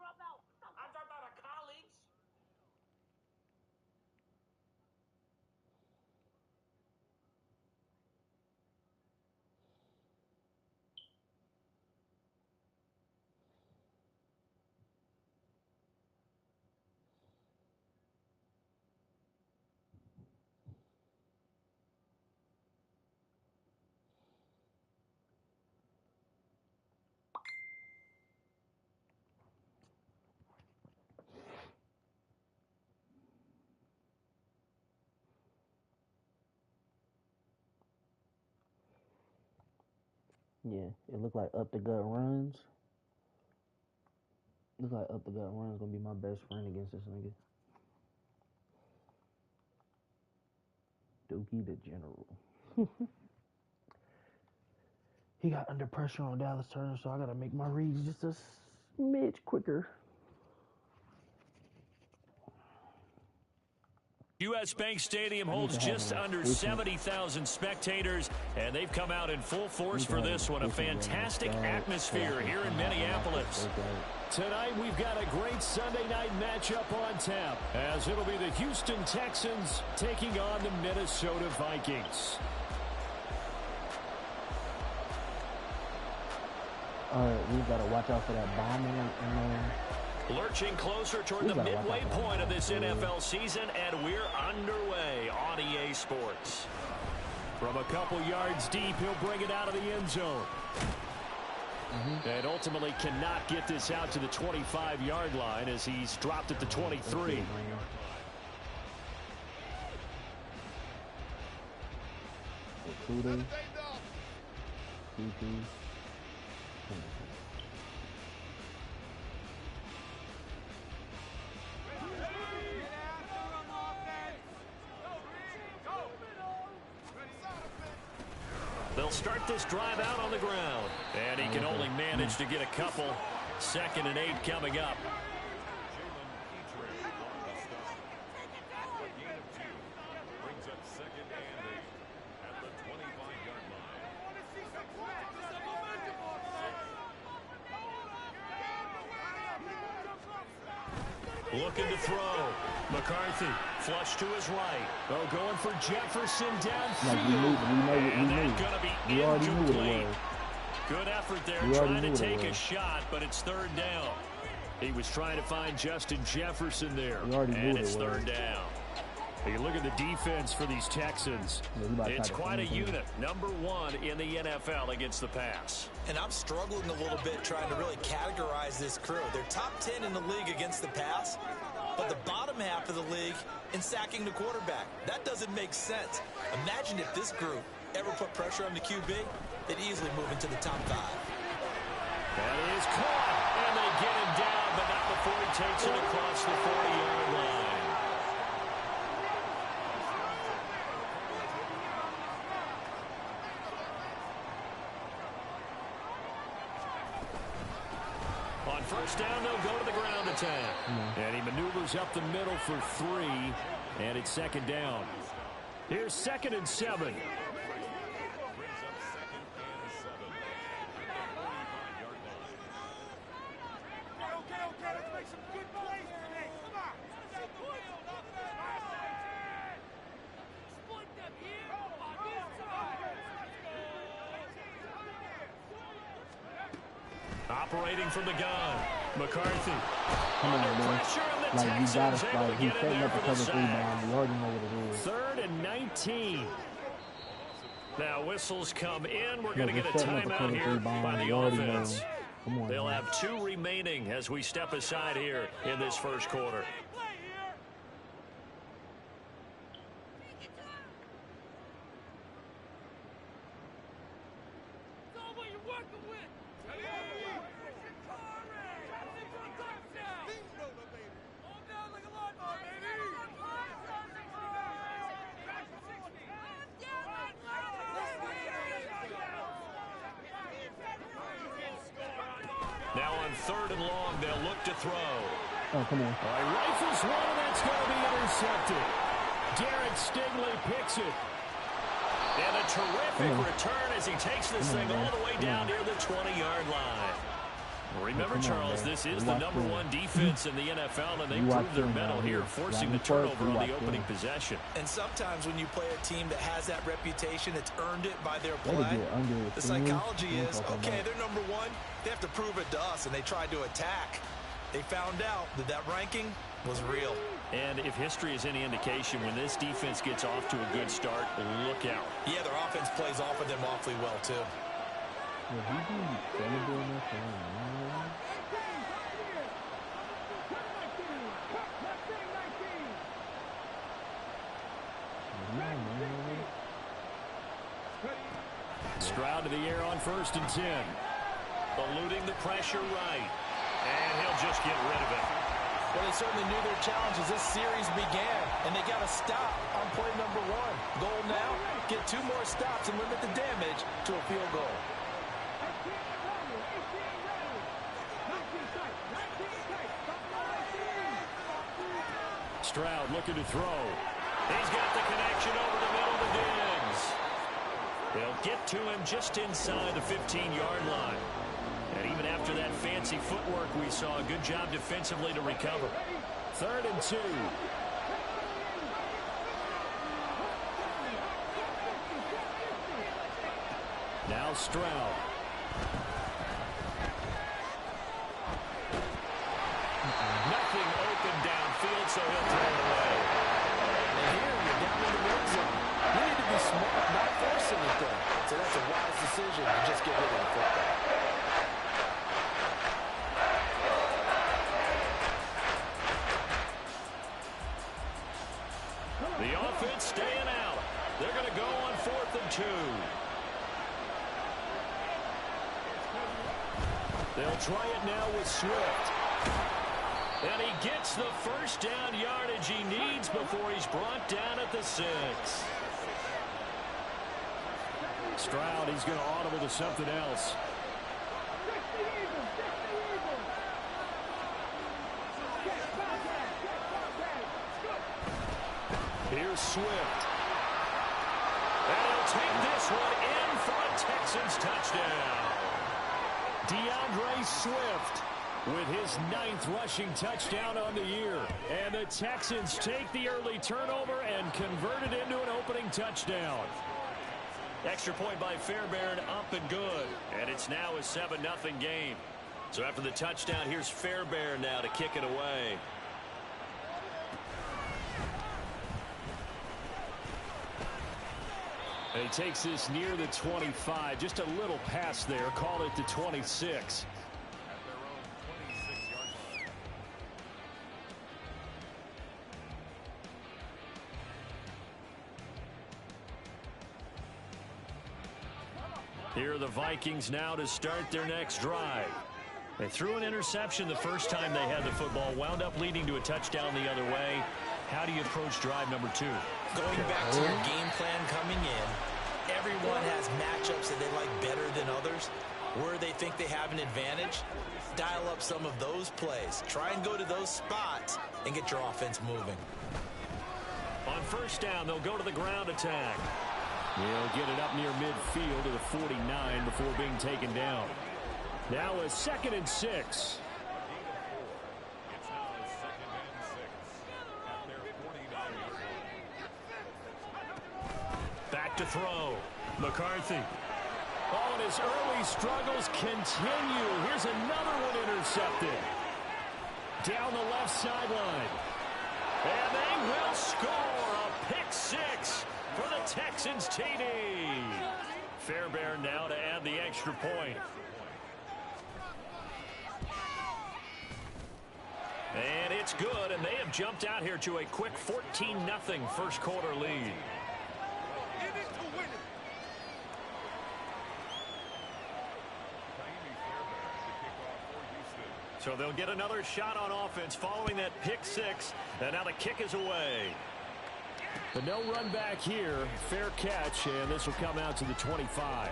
I dropped out of college. Yeah, it looked like up the gut runs. Looks like up the gut runs gonna be my best friend against this nigga. Dookie the General. He got under pressure on Dallas Turner, so I gotta make my reads just a smidge quicker. U.S. Bank Stadium holds just under 70,000 spectators, and they've come out in full force for this one. A fantastic atmosphere here in Minneapolis. Tonight, we've got a great Sunday night matchup on tap, as it'll be the Houston Texans taking on the Minnesota Vikings. All right, we've got to watch out for that bomb in there. Lurching closer toward the midway point of this NFL season, and we're underway on EA Sports. From a couple yards deep, he'll bring it out of the end zone. And ultimately cannot get this out to the 25-yard line as he's dropped at the 23. Including They'll start this drive out on the ground. And he can only manage to get a couple. 2nd and 8 coming up. Looking to throw. McCarthy, flush to his right. Oh, going for Jefferson downfield. And that's going to be incomplete. Good effort there, trying to take a shot, but it's 3rd down. He was trying to find Justin Jefferson there, and it's 3rd down. You look at the defense for these Texans. It's quite a unit. Number 1 in the NFL against the pass. And I'm struggling a little bit trying to really categorize this crew. They're top 10 in the league against the pass, but the bottom half of the league in sacking the quarterback. That doesn't make sense. Imagine if this group ever put pressure on the QB, they'd easily move into the top 5. That is caught, and they get him down, but not before he takes it across the 40-yard line. On 1st down, they'll go to the ground attack. And he maneuvers up the middle for 3, and it's 2nd down. Here's 2nd and 7. Operating from the gun, McCarthy. Come on, man. Like, you gotta, like, he's setting up a cover 3 bomb. You already know what it is. 3rd and 19. Now, whistles come in. We're going to get a timeout here by the offense. They'll have 2 remaining as we step aside here in this 1st quarter. Now on 3rd and long, they'll look to throw. Oh, come on. Rifles one, and that's going to be intercepted. Derek Stingley picks it. And a terrific return as he takes this thing all the way down near the 20-yard line. Remember, Charles, this is the #1 defense in the NFL, and they proved their mettle here, forcing the turnover on the opening possession. And sometimes when you play a team that has that reputation, it's earned it by their play. The psychology is, okay, they're #1. They have to prove it to us, and they tried to attack. They found out that that ranking was real. And if history is any indication, when this defense gets off to a good start, look out. Yeah, their offense plays off of them awfully well, too. Stroud to the air on 1st and 10. Eluding the pressure right. And he'll just get rid of it. Well, they certainly knew their challenge as this series began, and they got to stop on play #1. Goal now, get 2 more stops and limit the damage to a field goal. Stroud looking to throw. He's got the connection over the middle to Diggs. They'll get to him just inside the 15-yard line. And even after that fancy footwork we saw, a good job defensively to recover. 3rd and 2. Now Stroud. Nothing open downfield, so he'll throw it away. And here you're down in the red zone. You need to be smart, not force anything. So that's a wise decision to just get rid of the football. The offense staying out. They're going to go on 4th and 2. They'll try it now with Swift. And he gets the first down yardage he needs before he's brought down at the 6. Stroud, he's going to audible to something else. Here's Swift. And he'll take this one in for a Texans touchdown. DeAndre Swift with his 9th rushing touchdown on the year. And the Texans take the early turnover and convert it into an opening touchdown. Extra point by Fairbairn, up and good. And it's now a 7-0 game. So after the touchdown, here's Fairbairn now to kick it away. And he takes this near the 25. Just a little pass there. Call it the 26. Here are the Vikings now to start their next drive. They threw an interception the first time they had the football, wound up leading to a touchdown the other way. How do you approach drive number 2? Going back to your game plan coming in, everyone has matchups that they like better than others. Where they think they have an advantage, dial up some of those plays. Try and go to those spots and get your offense moving. On 1st down, they'll go to the ground attack. They'll get it up near midfield to the 49 before being taken down. Now a 2nd and 6. Back to throw. McCarthy. Oh, and his early struggles continue. Here's another one intercepted. Down the left sideline. And they will score a pick 6 for the Texans TD. Fairbairn now to add the extra point. And it's good, and they have jumped out here to a quick 14-0 first quarter lead. So they'll get another shot on offense following that pick 6, and now the kick is away. But no run back here. Fair catch, and this will come out to the 25.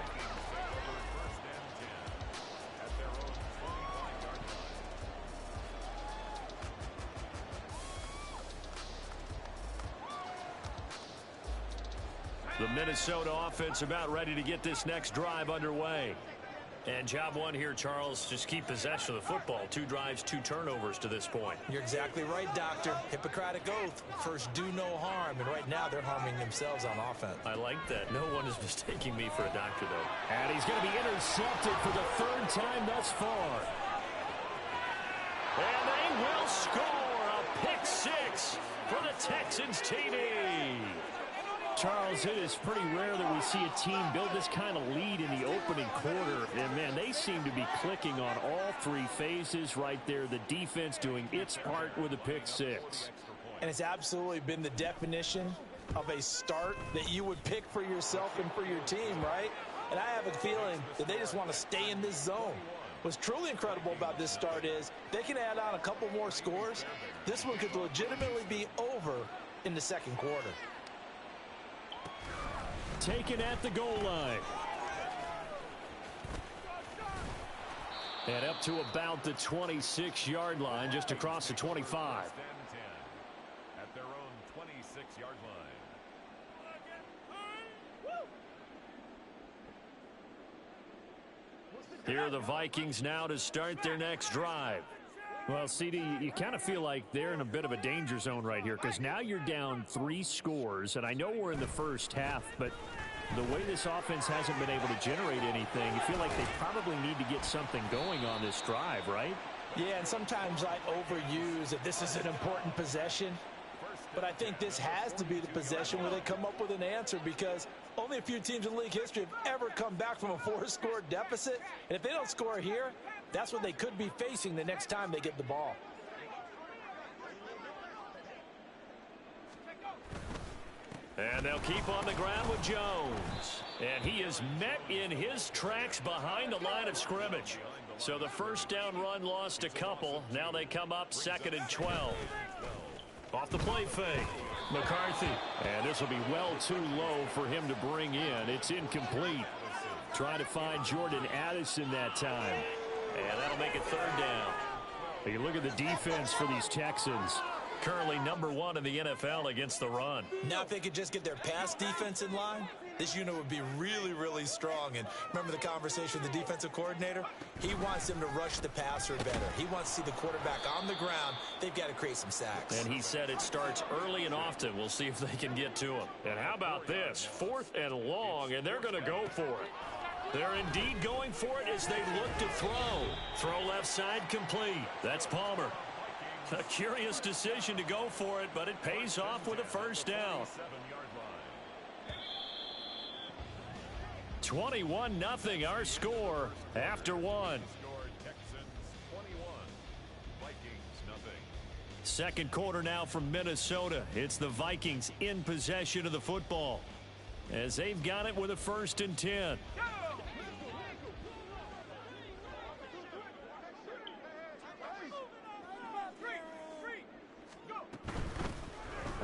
The Minnesota offense about ready to get this next drive underway. And job one here, Charles, just keep possession of the football. 2 drives, 2 turnovers to this point. You're exactly right, Doctor. Hippocratic oath. First, do no harm. And right now, they're harming themselves on offense. I like that. No one is mistaking me for a doctor, though. And he's going to be intercepted for the 3rd time thus far. And they will score a pick 6 for the Texans TD. Charles, it is pretty rare that we see a team build this kind of lead in the opening quarter. And, man, they seem to be clicking on all 3 phases right there. The defense doing its part with a pick 6. And it's absolutely been the definition of a start that you would pick for yourself and for your team, right? And I have a feeling that they just want to stay in this zone. What's truly incredible about this start is they can add on a couple more scores. This one could legitimately be over in the second quarter. Taken at the goal line. And up to about the 26-yard line, just across the 25. At their own 26-yard line. Here are the Vikings now to start their next drive. Well, CD, you kind of feel like they're in a bit of a danger zone right here because now you're down 3 scores, and I know we're in the first half, but the way this offense hasn't been able to generate anything, you feel like they probably need to get something going on this drive, right? Yeah, and sometimes I overuse that this is an important possession, but I think this has to be the possession where they come up with an answer because only a few teams in league history have ever come back from a 4-score deficit, and if they don't score here, that's what they could be facing the next time they get the ball. And they'll keep on the ground with Jones. And he is met in his tracks behind the line of scrimmage. So the first down run lost a couple. Now they come up 2nd and 12. Off the play fake. McCarthy. And this will be well too low for him to bring in. It's incomplete. Trying to find Jordan Addison that time. And that'll make it 3rd down. You look at the defense for these Texans. Currently #1 in the NFL against the run. Now if they could just get their pass defense in line, this unit would be really, really strong. And remember the conversation with the defensive coordinator? He wants them to rush the passer better. He wants to see the quarterback on the ground. They've got to create some sacks. And he said it starts early and often. We'll see if they can get to him. And how about this? 4th and long, and they're going to go for it. They're indeed going for it as they look to throw. Throw left side complete. That's Palmer. A curious decision to go for it, but it pays off with a first down. 21-0 our score after 1. Second quarter now from Minnesota. It's the Vikings in possession of the football as they've got it with a 1st and 10.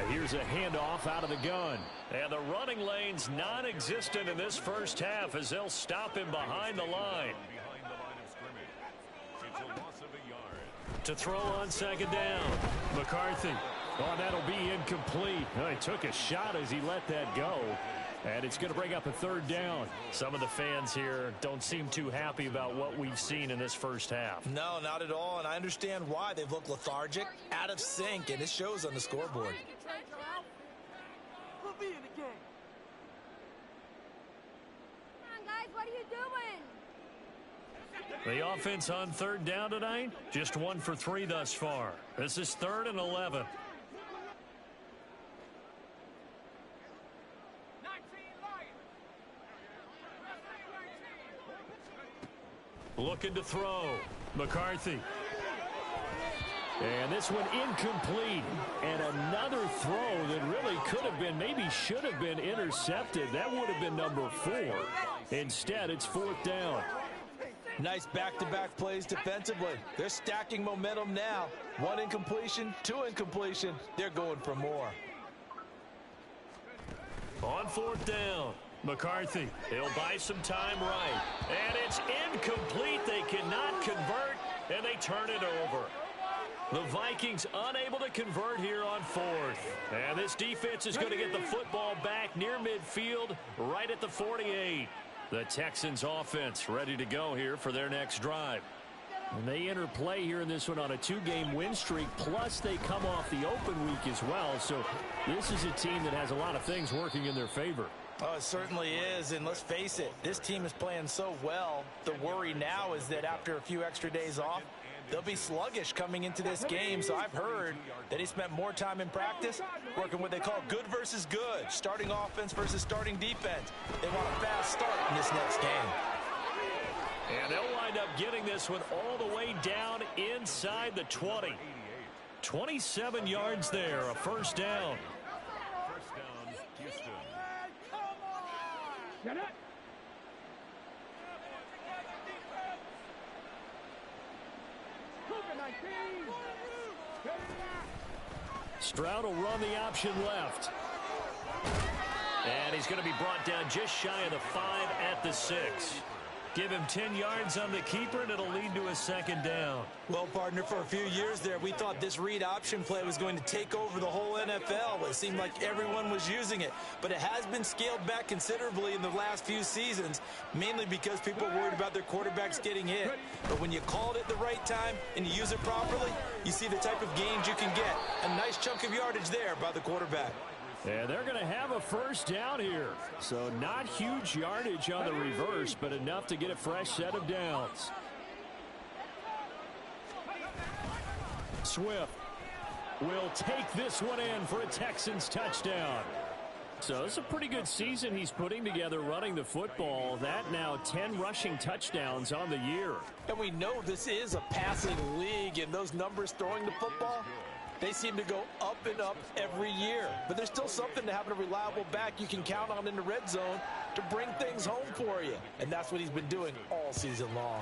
Here's a handoff out of the gun. And the running lane's non-existent in this first half as they'll stop him behind the line. To throw on 2nd down. McCarthy. Oh, that'll be incomplete. Oh, he took a shot as he let that go. And it's going to bring up a 3rd down. Some of the fans here don't seem too happy about what we've seen in this first half. No, not at all. And I understand why. They've looked lethargic, out of sync, and it shows on the scoreboard. We'll be in the game. Come on, guys, what are you doing? The offense on 3rd down tonight, just 1 for 3 thus far. This is 3rd and 11. Looking to throw. McCarthy. And this one incomplete. And another throw that really could have been, maybe should have been intercepted. That would have been number 4. Instead, it's 4th down. Nice back-to-back plays defensively. They're stacking momentum now. 1 incompletion, 2 incompletion. They're going for more. On 4th down. McCarthy, he'll buy some time right. And it's incomplete. They cannot convert, and they turn it over. The Vikings unable to convert here on 4th. And this defense is going to get the football back near midfield, right at the 48. The Texans offense ready to go here for their next drive. And they enter play here in this one on a 2-game win streak, plus they come off the open week as well. So this is a team that has a lot of things working in their favor. Oh, it certainly is, and let's face it, this team is playing so well. The worry now is that after a few extra days off, they'll be sluggish coming into this game. So I've heard that he spent more time in practice working what they call good versus good, starting offense versus starting defense. They want a fast start in this next game. And they'll wind up getting this one all the way down inside the 20. 27 yards there, a first down. First down, Houston. Stroud will run the option left. And he's going to be brought down just shy of the 5 at the 6. Give him 10 yards on the keeper, and it'll lead to a second down. Well, partner, for a few years there, we thought this read option play was going to take over the whole NFL. It seemed like everyone was using it. But it has been scaled back considerably in the last few seasons, mainly because people are worried about their quarterbacks getting hit. But when you call it at the right time and you use it properly, you see the type of gains you can get. A nice chunk of yardage there by the quarterback. And they're going to have a first down here. So not huge yardage on the reverse, but enough to get a fresh set of downs. Swift will take this one in for a Texans touchdown. So it's a pretty good season he's putting together running the football. That now 10 rushing touchdowns on the year. And we know this is a passing league, and those numbers throwing the football, they seem to go up and up every year. But there's still something to having a reliable back you can count on in the red zone to bring things home for you. And that's what he's been doing all season long.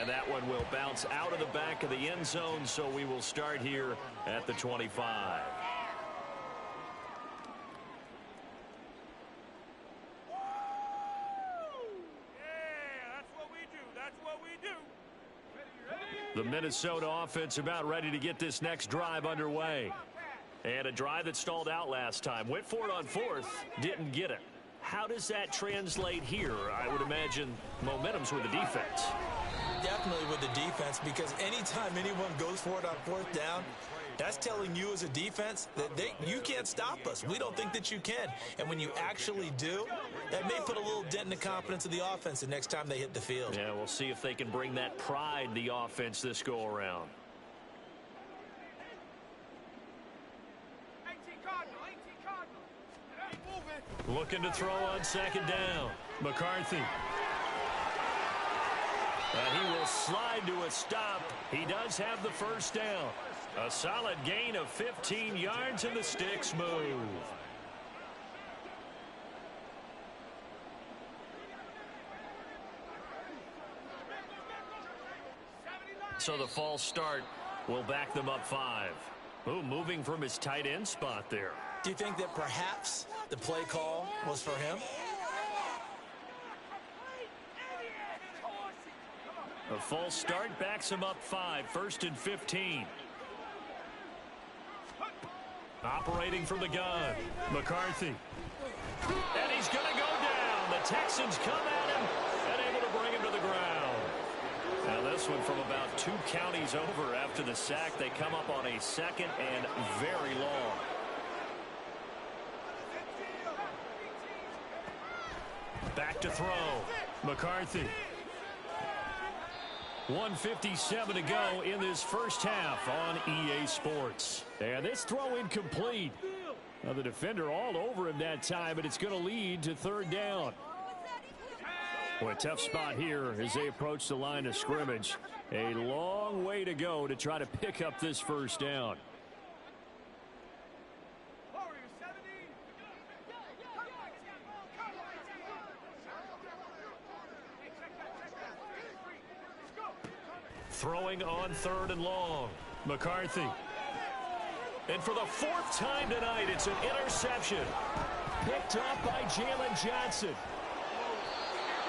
And that one will bounce out of the back of the end zone, so we will start here at the 25. The Minnesota offense about ready to get this next drive underway. And a drive that stalled out last time. Went for it on 4th, didn't get it. How does that translate here? I would imagine momentum's with the defense. Definitely with the defense, because anytime anyone goes for it on 4th down, that's telling you as a defense that you can't stop us. We don't think that you can. And when you actually do, that may put a little dent in the confidence of the offense the next time they hit the field. Yeah, we'll see if they can bring that pride the offense this go around. Looking to throw on 2nd down. McCarthy. And he will slide to a stop. He does have the first down. A solid gain of 15 yards, and the sticks move. So the false start will back them up 5. Ooh, moving from his tight end spot there. Do you think that perhaps the play call was for him? A false start backs him up 5. 1st and 15. Operating from the gun. McCarthy. And he's going to go down. The Texans come at him and able to bring him to the ground. Now this one from about 2 counties over after the sack. They come up on a 2nd and very long. Back to throw. McCarthy. 1:57 to go in this first half on EA Sports. And this throw incomplete. Now the defender all over him that time, but it's going to lead to 3rd down. Boy, a tough spot here as they approach the line of scrimmage. A long way to go to try to pick up this first down. Throwing on 3rd and long. McCarthy. And for the 4th time tonight, it's an interception. Picked up by Jalen Johnson.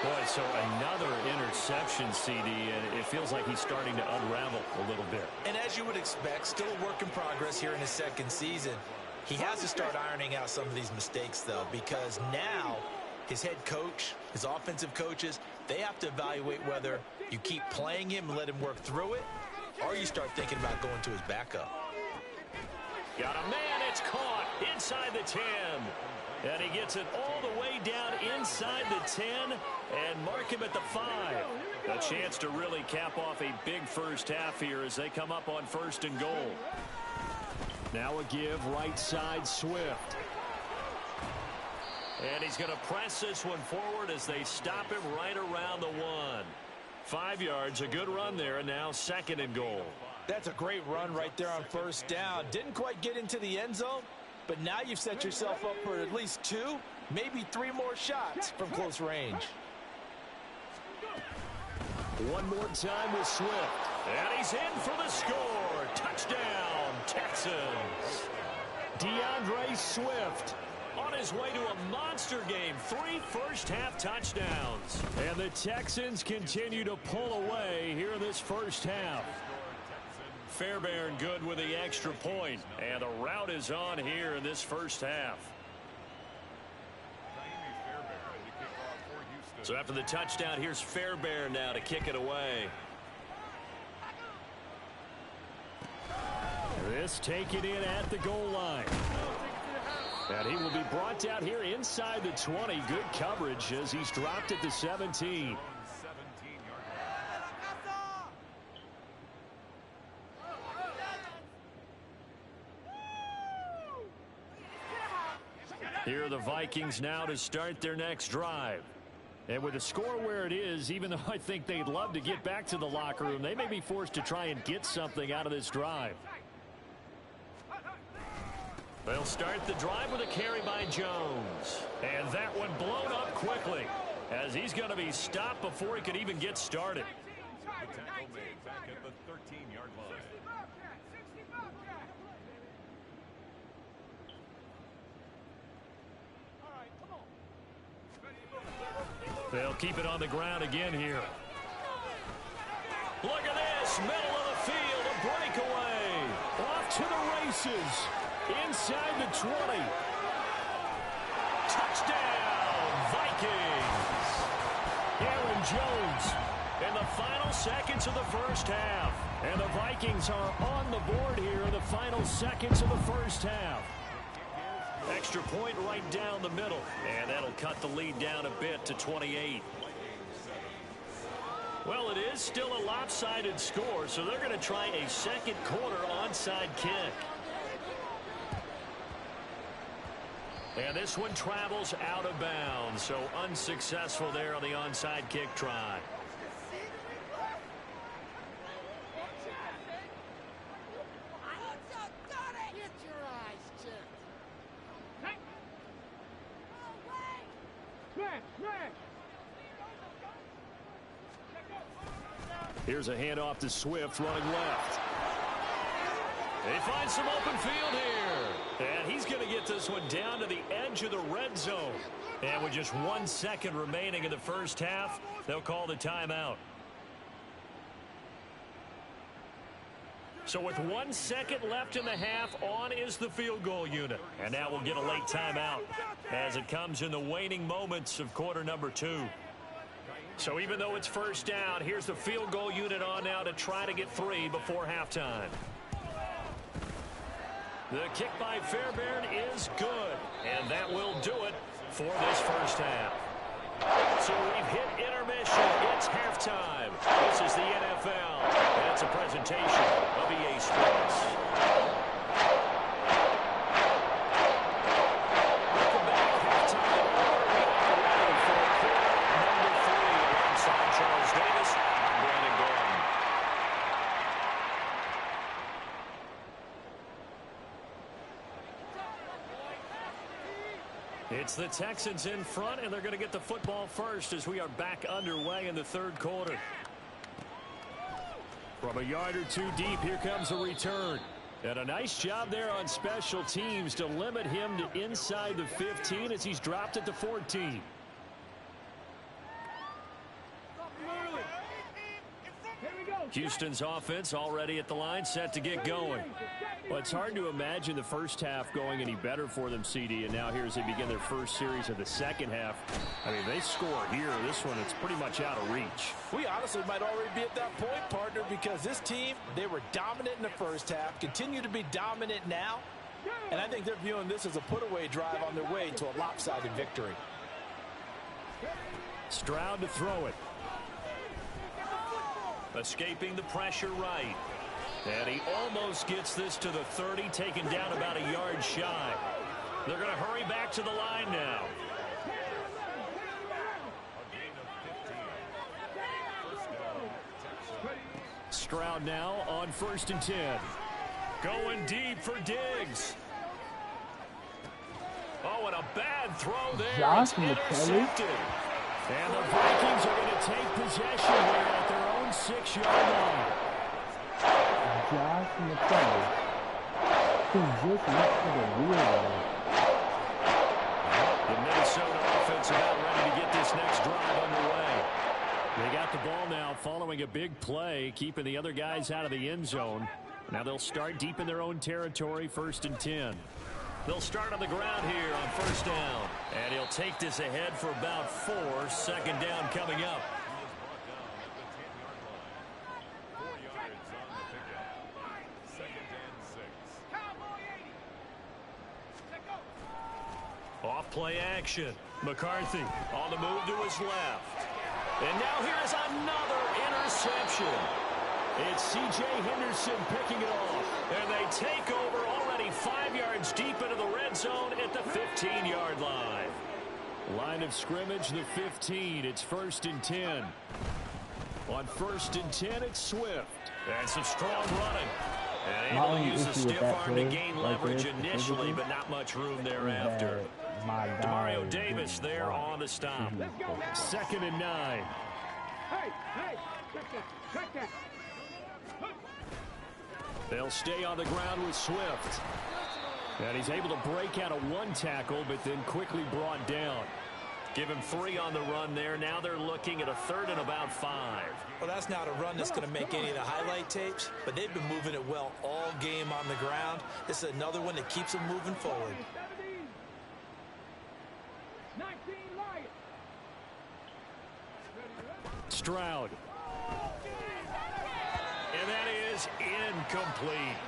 Boy, so another interception, CD, and it feels like he's starting to unravel a little bit. And as you would expect, still a work in progress here in his 2nd season. He has to start ironing out some of these mistakes, though, because now his head coach, his offensive coaches, they have to evaluate whether you keep playing him and let him work through it, or you start thinking about going to his backup. Got a man, it's caught inside the 10. And he gets it all the way down inside the 10 and mark him at the 5. A chance to really cap off a big first half here as they come up on 1st and goal. Now a give right side Swift. And he's going to press this one forward as they stop him right around the 1. 5 yards, a good run there, and now 2nd and goal. That's a great run right there on 1st down. Didn't quite get into the end zone, but now you've set yourself up for at least 2, maybe 3 more shots from close range. One more time with Swift. And he's in for the score. Touchdown, Texans. DeAndre Swift on his way to a monster game. 3 first-half touchdowns. And the Texans continue to pull away here in this first half. Fairbairn good with the extra point. And the route is on here in this first half. So after the touchdown, here's Fairbairn now to kick it away. This taken in at the goal line. And he will be brought down here inside the 20. Good coverage as he's dropped at the 17. Here are the Vikings now to start their next drive. And with the score where it is, even though I think they'd love to get back to the locker room, they may be forced to try and get something out of this drive. They'll start the drive with a carry by Jones. And that one blown up quickly as he's going to be stopped before he could even get started. The tackle made back at the 13-yard line. They'll keep it on the ground again here. Look at this, middle of the field, a breakaway. Off to the races, inside the 20. Touchdown, Vikings. Aaron Jones in the final seconds of the first half. And the Vikings are on the board here in the final seconds of the first half. Extra point right down the middle, and that'll cut the lead down a bit to 28. Well, it is still a lopsided score, so they're going to try a second quarter onside kick. And this one travels out of bounds, so unsuccessful there on the onside kick try. Here's a handoff to Swift running left. They find some open field here. And he's going to get this one down to the edge of the red zone. And with just 1 second remaining in the first half, they'll call the timeout. So with 1 second left in the half, on is the field goal unit. And now we'll get a late timeout as it comes in the waning moments of quarter number 2. So even though it's first down, here's the field goal unit on now to try to get 3 before halftime. The kick by Fairbairn is good, and that will do it for this first half. So we've hit intermission. It's halftime. This is the NFL, and it's a presentation of EA Sports. Welcome back. Halftime. We are ready for quarter number 3 alongside Charles Davis. I'm Brandon Gordon. It's the Texans in front, and they're going to get the football first as we are back underway in the third quarter. From a yard or 2 deep, here comes a return. And a nice job there on special teams to limit him to inside the 15 as he's dropped at the 14. Houston's offense already at the line, set to get going. Well, it's hard to imagine the first half going any better for them, CD, and now here as they begin their first series of the second half. I mean, they score here. This one, it's pretty much out of reach. We honestly might already be at that point, partner, because this team, they were dominant in the first half, continue to be dominant now, and I think they're viewing this as a put-away drive on their way to a lopsided victory. Stroud to throw it. Escaping the pressure right. And he almost gets this to the 30, taken down about a yard shy. They're going to hurry back to the line now. Stroud now on 1st and 10. Going deep for Diggs. Oh, and a bad throw there. It's intercepted. And the Vikings are going to take possession here at their own 6-yard line. Josh McCollum, who just left for the wheel. The Minnesota offense about ready to get this next drive underway. They got the ball now following a big play, keeping the other guys out of the end zone. Now they'll start deep in their own territory, 1st and 10. They'll start on the ground here on 1st down. And he'll take this ahead for about 4. 2nd down coming up. Off play action. McCarthy on the move to his left. And now here's another interception. It's C.J. Henderson picking it off. And they take over already 5 yards deep into the red zone at the 15-yard line. Line of scrimmage, the 15. It's 1st and 10. On 1st and 10, it's Swift. And some strong running. And able to use the stiff arm to gain leverage initially, but not much room thereafter. Demario Davis there on the stop. 2nd and 9. They'll stay on the ground with Swift. And he's able to break out of 1 tackle, but then quickly brought down. Give him 3 on the run there. Now they're looking at a 3rd and about 5. Well, that's not a run that's going to make any of the highlight tapes, but they've been moving it well all game on the ground. This is another one that keeps them moving forward. Stroud. And that is incomplete.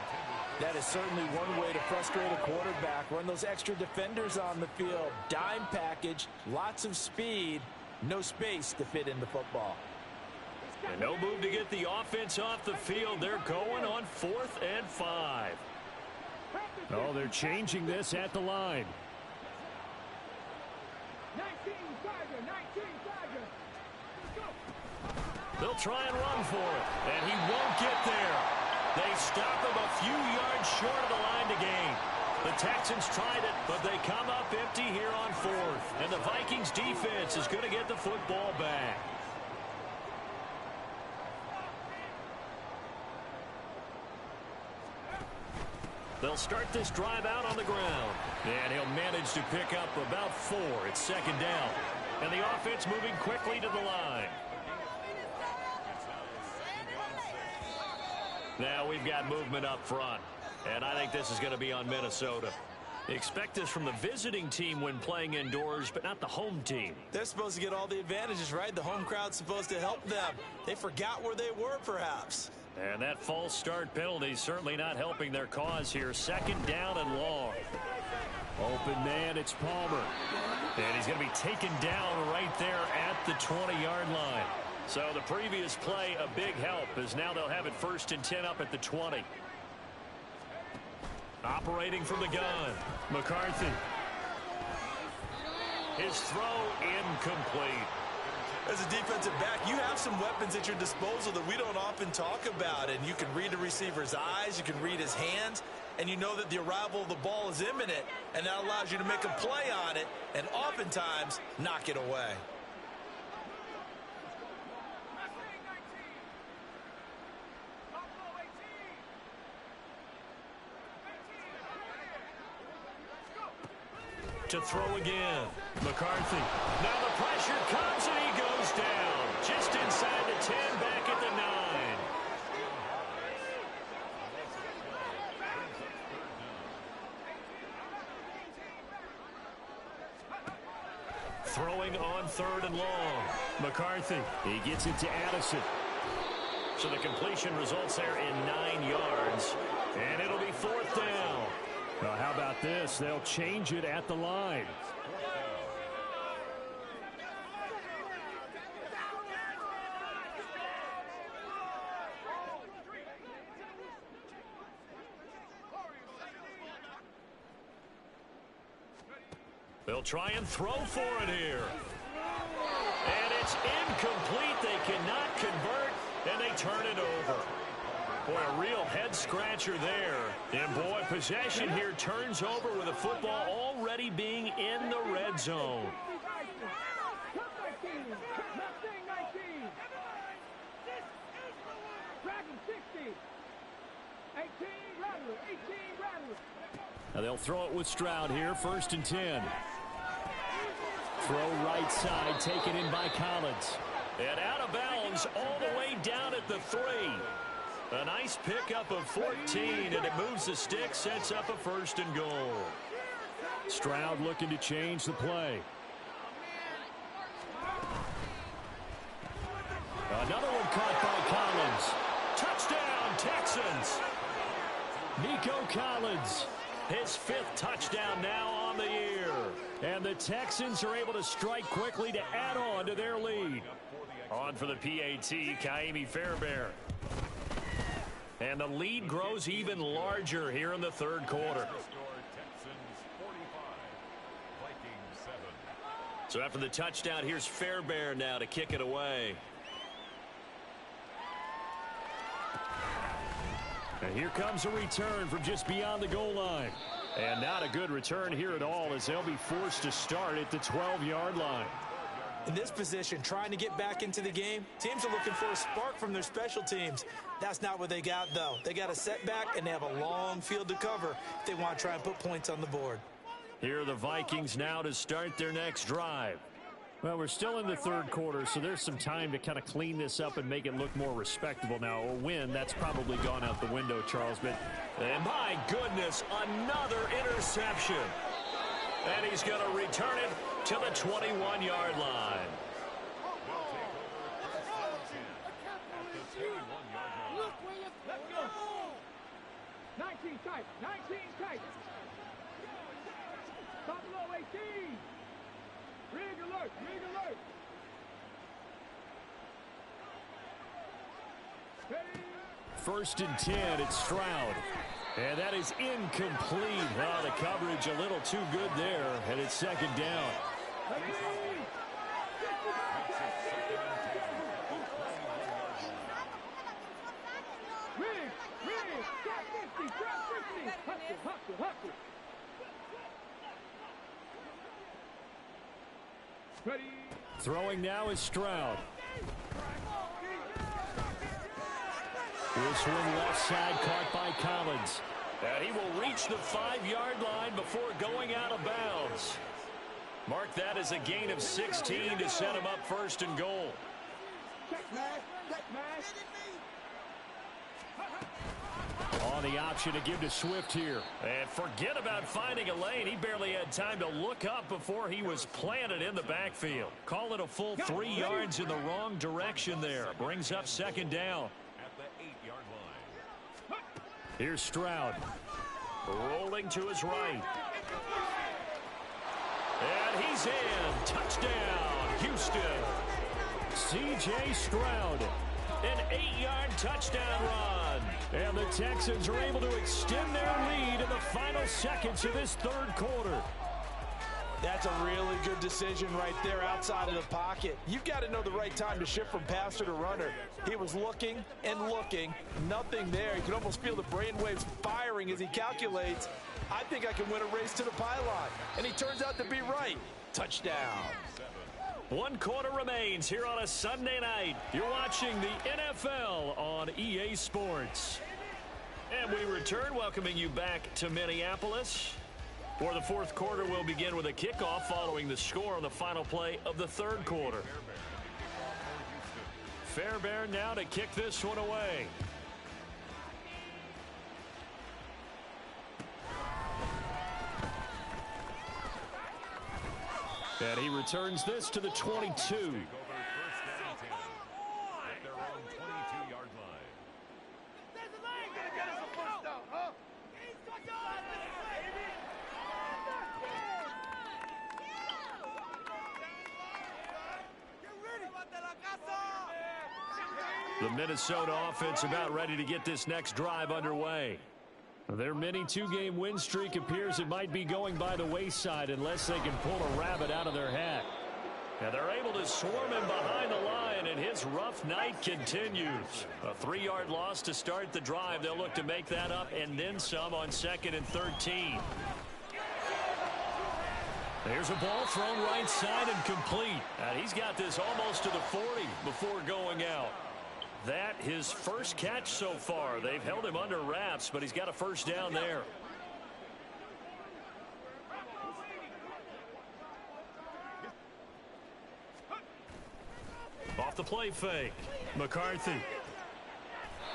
That is certainly one way to frustrate a quarterback. Run those extra defenders on the field. Dime package, lots of speed, no space to fit in the football. And no move to get the offense off the field. They're going on 4th and 5. Oh, they're changing this at the line. They'll try and run for it, and he won't get there. They stop him a few yards short of the line to gain. The Texans tried it, but they come up empty here on 4th. And the Vikings defense is going to get the football back. They'll start this drive out on the ground. And he'll manage to pick up about 4. It's 2nd down. And the offense moving quickly to the line. Now we've got movement up front. And I think this is going to be on Minnesota. Expect this from the visiting team when playing indoors, but not the home team. They're supposed to get all the advantages, right? The home crowd's supposed to help them. They forgot where they were, perhaps. And that false start penalty certainly not helping their cause here. 2nd down and long. Open man, it's Palmer. And he's going to be taken down right there at the 20-yard line. So the previous play, a big help, as now they'll have it 1st and 10 up at the 20. Operating from the gun, McCarthy. His throw incomplete. As a defensive back, you have some weapons at your disposal that we don't often talk about. And you can read the receiver's eyes, you can read his hands, and you know that the arrival of the ball is imminent, and that allows you to make a play on it and oftentimes knock it away. To throw again, McCarthy. Now the pressure comes and he goes down. Just inside the 10, back at the 9. throwing on 3rd and long. McCarthy. He gets it to Addison. So the completion results there in 9 yards. And it'll be 4th down. Well, how about this? They'll change it at the line. They'll try and throw for it here. And it's incomplete. They cannot convert, and they turn it over. Boy, a real head-scratcher there. And, boy, possession here turns over with the football already being in the red zone. Now they'll throw it with Stroud here, 1st and 10. Throw right side, taken in by Collins. And out of bounds all the way down at the 3. A nice pickup of 14, and it moves the stick, sets up a 1st and goal. Stroud looking to change the play. Another one caught by Collins. Touchdown, Texans. Nico Collins. His 5th touchdown now on the year. And the Texans are able to strike quickly to add on to their lead. On for the PAT, Kaimi Fairbairn. And the lead grows even larger here in the 3rd quarter. So after the touchdown, here's Fairbairn now to kick it away. And here comes a return from just beyond the goal line. And not a good return here at all, as they'll be forced to start at the 12-yard line. In this position, trying to get back into the game, teams are looking for a spark from their special teams. That's not what they got, though. They got a setback, and they have a long field to cover if they want to try and put points on the board. Here are the Vikings now to start their next drive. Well, we're still in the 3rd quarter, so there's some time to kind of clean this up and make it look more respectable. Now, a win, that's probably gone out the window, Charles. But and my goodness, another interception. And he's going to return it to the 21-yard line. Let's go. 19 tight. 19 tight. Top low 18. Rig alert. Rig alert. Ready. 1st and 10, it's Stroud. And that is incomplete. Oh, the coverage a little too good there, and it's 2nd down. Ready. Throwing now is Stroud. This one left side caught by Collins. And he will reach the 5-yard line before going out of bounds. Mark that as a gain of 16 to set him up 1st and goal. On the option to give to Swift here. And forget about finding a lane. He barely had time to look up before he was planted in the backfield. Call it a full 3 yards in the wrong direction there. Brings up 2nd down. Here's Stroud. Rolling to his right. And he's in. Touchdown, Houston. C.J. Stroud. An 8-yard touchdown run. And the Texans are able to extend their lead in the final seconds of this 3rd quarter. That's a really good decision right there outside of the pocket. You've got to know the right time to shift from passer to runner. He was looking and looking. Nothing there. You can almost feel the brainwaves firing as he calculates, I think I can win a race to the pylon. And he turns out to be right. Touchdown. 1 quarter remains here on a Sunday night. You're watching the NFL on EA Sports. And we return, welcoming you back to Minneapolis. For the 4th quarter, we'll begin with a kickoff following the score on the final play of the 3rd quarter. Fairbairn now to kick this one away. And he returns this to the 22. The Minnesota offense about ready to get this next drive underway. Their mini two-game win streak appears it might be going by the wayside unless they can pull a rabbit out of their hat. And they're able to swarm him behind the line, and his rough night continues. A 3-yard loss to start the drive. They'll look to make that up and then some on 2nd and 13. There's a ball thrown right side and complete. And he's got this almost to the 40 before going out. That his first catch so far. They've held him under wraps, but he's got a first down there. Off the play fake. McCarthy.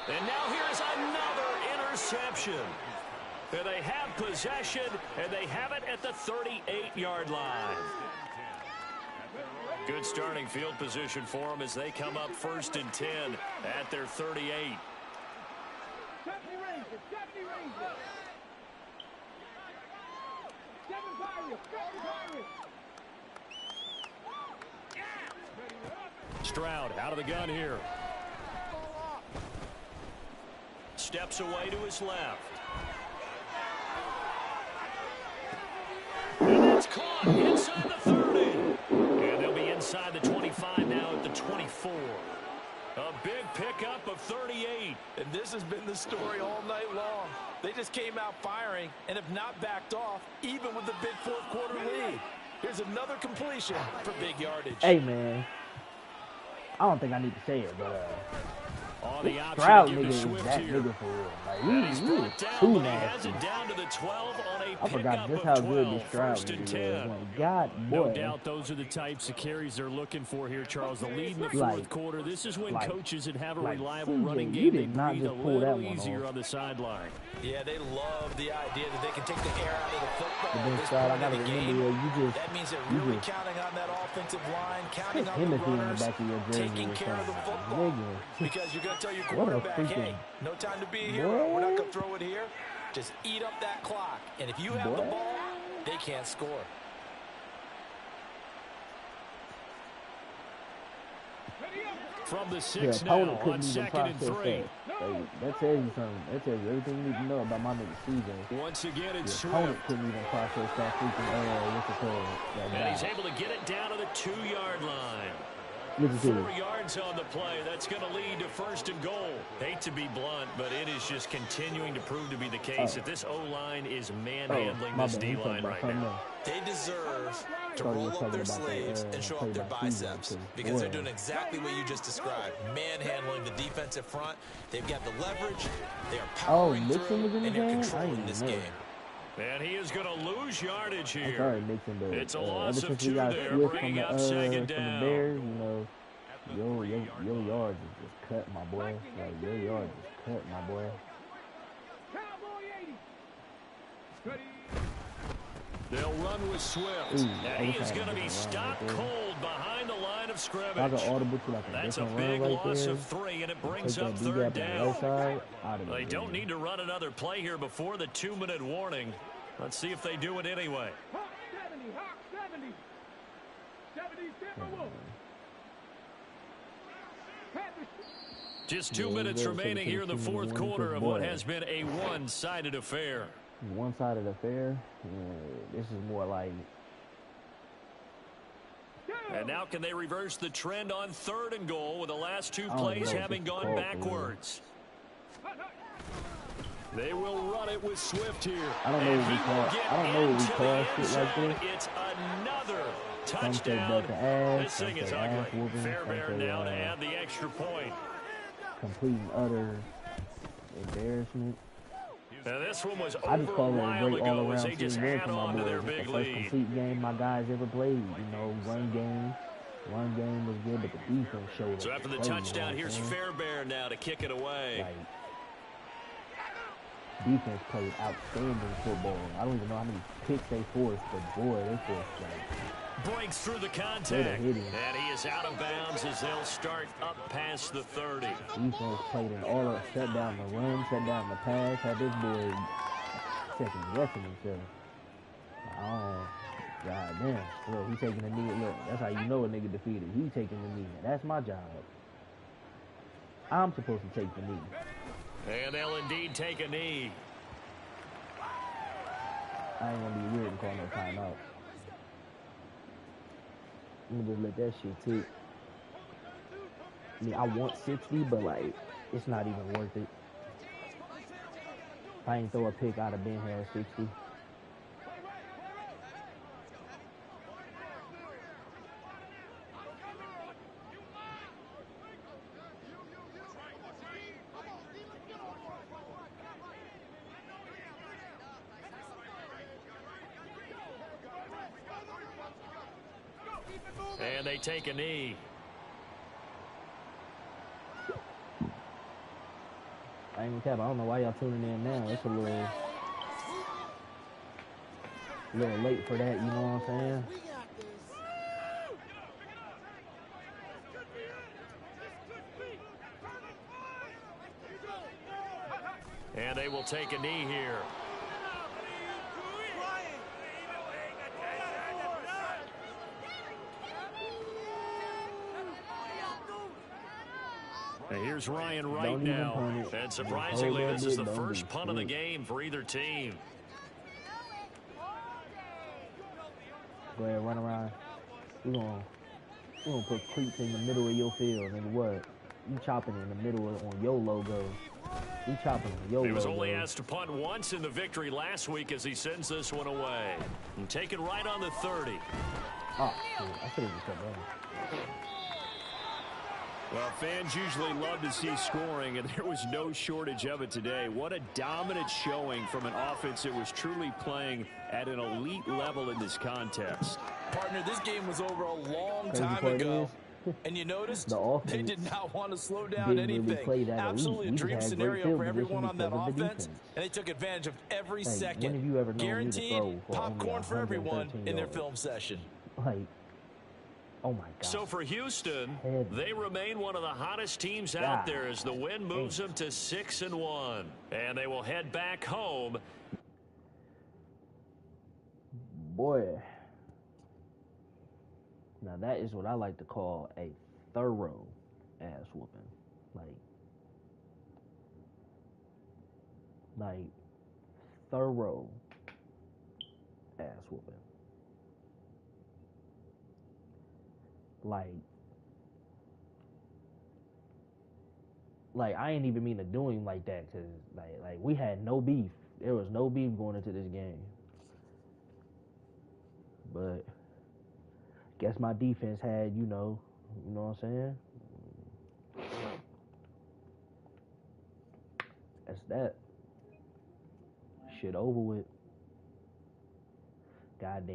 And now here's another interception. And they have possession, and they have it at the 38-yard line. Good starting field position for them as they come up 1st and 10 at their 38. Stroud out of the gun here. Steps away to his left. And it's caught inside the 30. And they'll be inside the 25 now at the 24. A big pickup of 38. And this has been the story all night long. They just came out firing and have not backed off, even with the big fourth-quarter lead. Here's another completion for big yardage. Hey, man. I don't think I need to say it, but on the option Stroud to give nigga to is Swift that here. nigga for real. Like, He's he brought is down, too but he has nasty. it down to the 12 on a I forgot pickup just of how 12, good this Stroud 1st and nigga 10. is. Like, God, No boy. doubt those are the types of carries they're looking for here, Charles. The lead in the Like- fourth quarter. This is when like- coaches that have a like reliable CJ, running you game, they did not breathe a just pull that little one easier off. on the sideline. Yeah, they love the idea that they can take the air out of the football. But then, at this Stroud, I point gotta in the remember, game. yo, you just- That means they're you really just- counting on that offensive line, counting on the Timothy in the runners, back of your jersey taking or care of the something. football. Nigga. Because you're going to tell your What a quarterback, hey, freaking- no time to be a hero. Boy. We're not going to throw it here. Just eat up that clock. And if you have the Boy. ball, they can't score. From the The 6 now opponent on couldn't even 2nd and process 3. that. That tells you something. That tells you everything you need to know about my nigga CJ. Once again, The it's opponent Swift. couldn't even process that freaking, what's it called? That And he's dive. able to get it down to the 2-yard line. Listen to 4 it. yards on the play. That's going to lead to 1st and goal. Hate to be blunt, but it is just continuing to prove to be the case that this O-line is manhandling my this bad. You talking D-line about right something now. else. They deserve to Thought you roll was up talking their about the, sleeves and show play up their by season, biceps because, because they're boy. doing exactly what you just described. Manhandling the defensive front. They've got the leverage. They are powering Nixon through, was in the and they're game? I controlling didn't this know. game. And he is going to lose yardage I'm here. sorry, Nixon, but It's a ever loss of since 2 we got there, Swift bringing from up 2nd the down. Bears, you know, your yards is just cut, my boy. Like, your yards is cut, my boy. Cowboy 80. Ready. They'll run with Swift. Ooh, and I he wish I is had going to a be different run stopped right there. cold behind the line of If I scrimmage. got audible to like a That's a different big run right loss there, of 3, and it take brings that up D 3rd gap on the down. right side, I'd have They been don't good. need to run another play here before the 2-minute warning. Let's see if they do it anyway. Hawk 70. Hawk 70. 70 Timberwolves. Panthers. Just 2 Yeah, minutes yeah, remaining here in the 4th 17-1 quarter of boy. what has been a one-sided affair. One-sided affair. This is more like And now can they reverse the trend on 3rd and goal with the last 2 don't plays know if having it's gone called for real. backwards? They will run it with Swift here. I don't know And what we he call will it. get I don't know what we into call the shit end like zone. this. It's another some say touchdown. butt the ass, This some thing is say ass ugly. whooping, Fairbairn some say now to add the extra point. complete and utter embarrassment. Now this one was I just over a call it a while great ago all-around as they just season win add for my on to boys. their It's the big first lead. complete game my guys ever played. You know, one game was good, but the defense showed up. So after the to play, touchdown, you know here's what I'm saying? Fairbairn now to kick it away. Like, defense played outstanding football. I don't even know how many picks they forced, but boy, they forced like breaks through the contact, and he is out of bounds as they'll start up past the 30. Defense played in all of shut down the run, shut down the pass, had this boy second guessing himself. Oh, god damn. Look, he taking a knee. Look, that's how you know a nigga defeated. He taking the knee. That's my job. I'm supposed to take the knee. And they'll indeed take a knee. I ain't gonna be weird and call no timeout. I'm gonna just let that shit take. I mean, I want 60, but like, it's not even worth it. If I ain't throw a pick, I'd have been here at 60. And they take a knee. I ain't gonna cap. I don't know why y'all tuning in now. It's a little late for that, you know what I'm saying? And they will take a knee here. And here's Ryan right now. And surprisingly, this is the first punt of the game for either team. Go ahead, run around. We're gonna put cleats in the middle of your field, and what? You chopping in the middle on your logo. You chopping on your logo. He was only asked to punt once in the victory last week as he sends this one away. And taken right on the 30. Oh, shit. I should have just kept running. Well, fans usually love to see scoring, and there was no shortage of it today. What a dominant showing from an offense that was truly playing at an elite level in this contest. Partner, this game was over a long time ago. And you noticed they did not want to slow down anything. Really absolutely a dream scenario for everyone on that offense. And they took advantage of every second. Guaranteed popcorn for everyone in their film session. Like, oh, my God. So for Houston, they remain one of the hottest teams out there as the win moves them to 6-1. And they will head back home. Boy. Now, that is what I like to call a thorough ass whooping. Like thorough ass whooping. Like I ain't even mean to do him like that, because like we had no beef. There was no beef going into this game. But guess my defense had, you know what I'm saying? That's that. Shit over with. Goddamn.